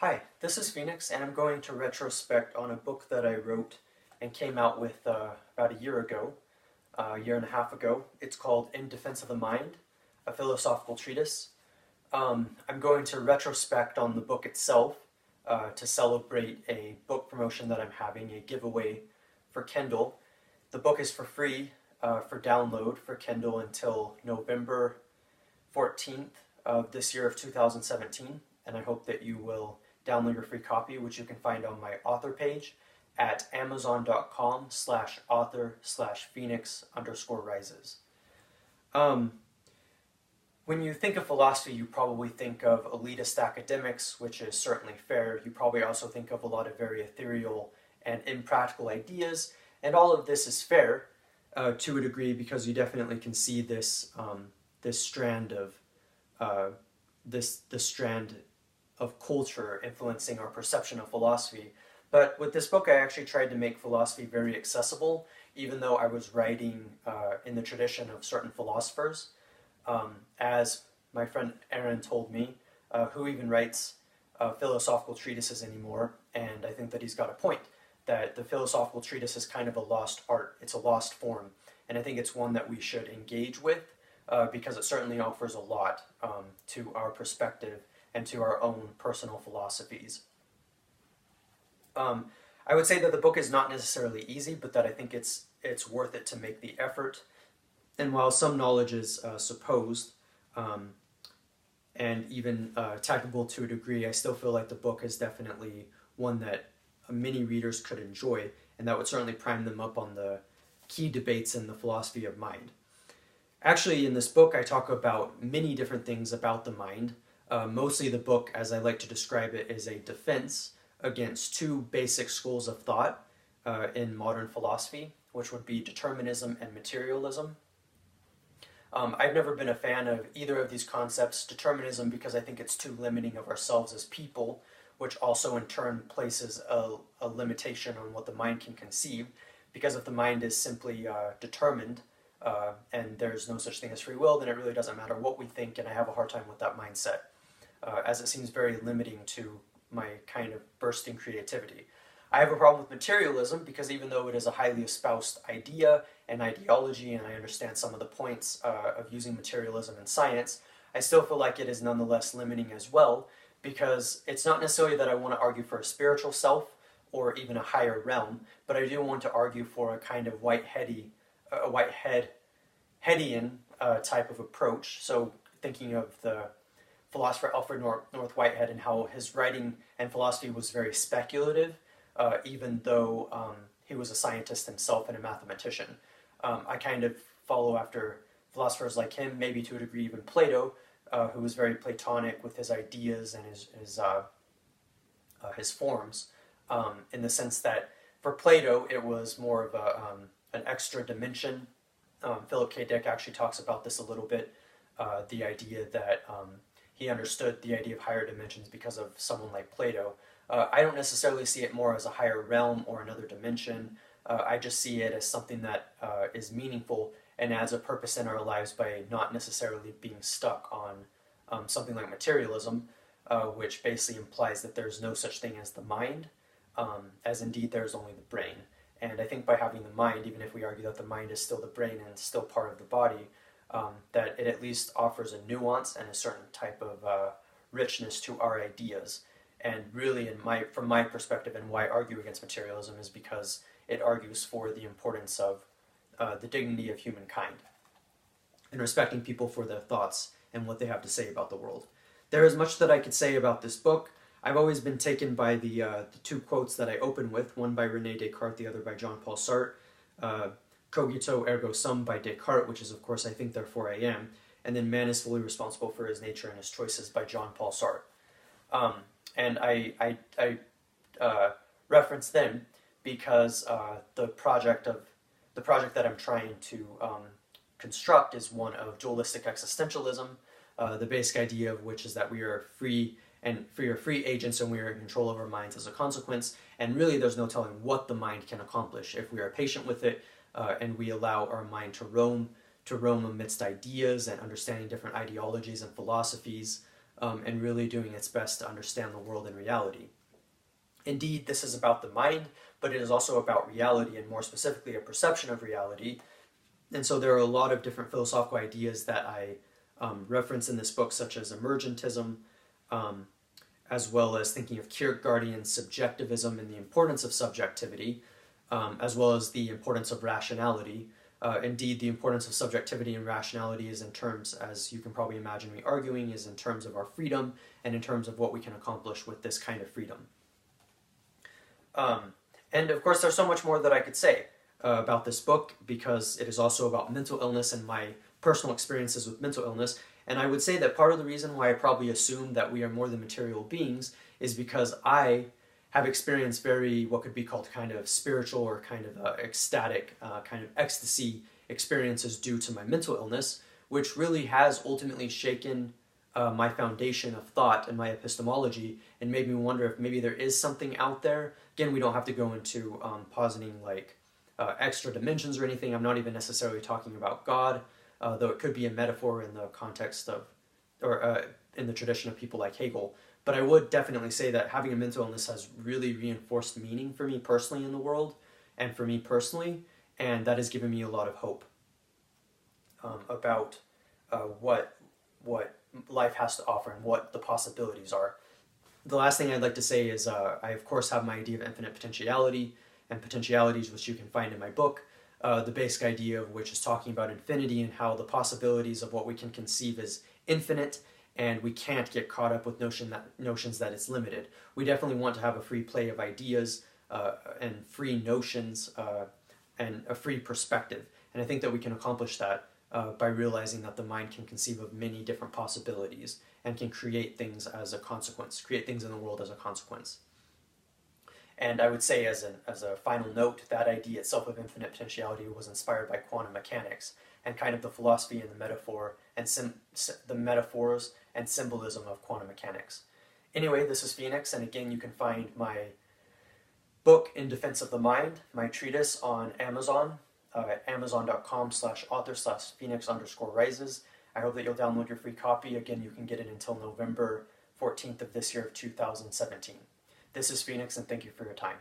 Hi, this is Phoenix, and I'm going to retrospect on a book that I wrote and came out with about a year ago, a year and a half ago. It's called In Defense of the Mind, a philosophical treatise. I'm going to retrospect on the book itself to celebrate a book promotion that I'm having, a giveaway for Kindle. The book is for free for download for Kindle until November 14th of this year of 2017, and I hope that you will download your free copy, which you can find on my author page at amazon.com/author/phoenix_rises. Um, when you think of philosophy, you probably think of elitist academics, which is certainly fair. You probably also think of a lot of very ethereal and impractical ideas, and all of this is fair to a degree because you definitely can see this strand of this strand of culture influencing our perception of philosophy. But with this book, I actually tried to make philosophy very accessible, even though I was writing in the tradition of certain philosophers. As my friend Aaron told me, who even writes philosophical treatises anymore, and I think that he's got a point, that the philosophical treatise is kind of a lost art, it's a lost form, and I think it's one that we should engage with because it certainly offers a lot to our perspective and to our own personal philosophies. I would say that the book is not necessarily easy, but that I think it's worth it to make the effort. And while some knowledge is supposed and even technical to a degree, I still feel like the book is definitely one that many readers could enjoy, and that would certainly prime them up on the key debates in the philosophy of mind. Actually, in this book, I talk about many different things about the mind. Mostly the book, as I like to describe it, is a defense against two basic schools of thought in modern philosophy, which would be determinism and materialism. I've never been a fan of either of these concepts. Determinism, because I think it's too limiting of ourselves as people, which also in turn places a limitation on what the mind can conceive, because if the mind is simply determined, and there's no such thing as free will, then it really doesn't matter what we think, and I have a hard time with that mindset, as it seems very limiting to my kind of bursting creativity. I have a problem with materialism because even though it is a highly espoused idea and ideology, and I understand some of the points of using materialism in science, I still feel like it is nonetheless limiting as well, because it's not necessarily that I want to argue for a spiritual self or even a higher realm, but I do want to argue for a kind of Whiteheadian type of approach. So thinking of the philosopher Alfred North Whitehead and how his writing and philosophy was very speculative, even though he was a scientist himself and a mathematician. I kind of follow after philosophers like him, maybe to a degree even Plato, who was very Platonic with his ideas and his forms, in the sense that for Plato it was more of an extra dimension. Philip K. Dick actually talks about this a little bit, the idea that he understood the idea of higher dimensions because of someone like Plato. I don't necessarily see it more as a higher realm or another dimension. I just see it as something that is meaningful and adds a purpose in our lives by not necessarily being stuck on something like materialism, which basically implies that there's no such thing as the mind, as indeed there's only the brain. And I think by having the mind, even if we argue that the mind is still the brain and still part of the body, that it at least offers a nuance and a certain type of richness to our ideas. And really, from my perspective, and why I argue against materialism is because it argues for the importance of the dignity of humankind and respecting people for their thoughts and what they have to say about the world. There is much that I could say about this book. I've always been taken by the two quotes that I open with, one by René Descartes, the other by Jean-Paul Sartre. Cogito ergo sum by Descartes, which is of course I think therefore I am, and then man is fully responsible for his nature and his choices by Jean-Paul Sartre. And I reference them because the project that I'm trying to construct is one of dualistic existentialism, the basic idea of which is that we are free agents and we are in control of our minds as a consequence, and really there's no telling what the mind can accomplish if we are patient with it and we allow our mind to roam amidst ideas and understanding different ideologies and philosophies and really doing its best to understand the world and reality. Indeed, this is about the mind, but it is also about reality, and more specifically, a perception of reality. And so there are a lot of different philosophical ideas that I reference in this book, such as emergentism, um, as well as thinking of Kierkegaardian subjectivism and the importance of subjectivity, as well as the importance of rationality. Indeed, the importance of subjectivity and rationality is in terms, as you can probably imagine me arguing, is in terms of our freedom and in terms of what we can accomplish with this kind of freedom. And of course, there's so much more that I could say about this book, because it is also about mental illness and my personal experiences with mental illness. And I would say that part of the reason why I probably assume that we are more than material beings is because I have experienced very, what could be called kind of spiritual or kind of ecstatic, kind of ecstasy experiences due to my mental illness, which really has ultimately shaken my foundation of thought and my epistemology, and made me wonder if maybe there is something out there. Again, we don't have to go into positing like extra dimensions or anything. I'm not even necessarily talking about God, though it could be a metaphor in the context of, or in the tradition of people like Hegel. But I would definitely say that having a mental illness has really reinforced meaning for me personally in the world, and for me personally, and that has given me a lot of hope about what life has to offer and what the possibilities are. The last thing I'd like to say is I of course have my idea of infinite potentiality and potentialities, which you can find in my book, the basic idea of which is talking about infinity and how the possibilities of what we can conceive is infinite, and we can't get caught up with notions that it's limited. We definitely want to have a free play of ideas and free notions and a free perspective. And I think that we can accomplish that by realizing that the mind can conceive of many different possibilities and can create things as a consequence, create things in the world as a consequence. And I would say as a final note, that idea itself of infinite potentiality was inspired by quantum mechanics and kind of the philosophy and the metaphor and the metaphors and symbolism of quantum mechanics. Anyway, this is Phoenix, and again, you can find my book, In Defense of the Mind, my treatise, on Amazon, at amazon.com/author/Phoenix_rises. I hope that you'll download your free copy. Again, you can get it until November 14th of this year of 2017. This is Phoenix, and thank you for your time.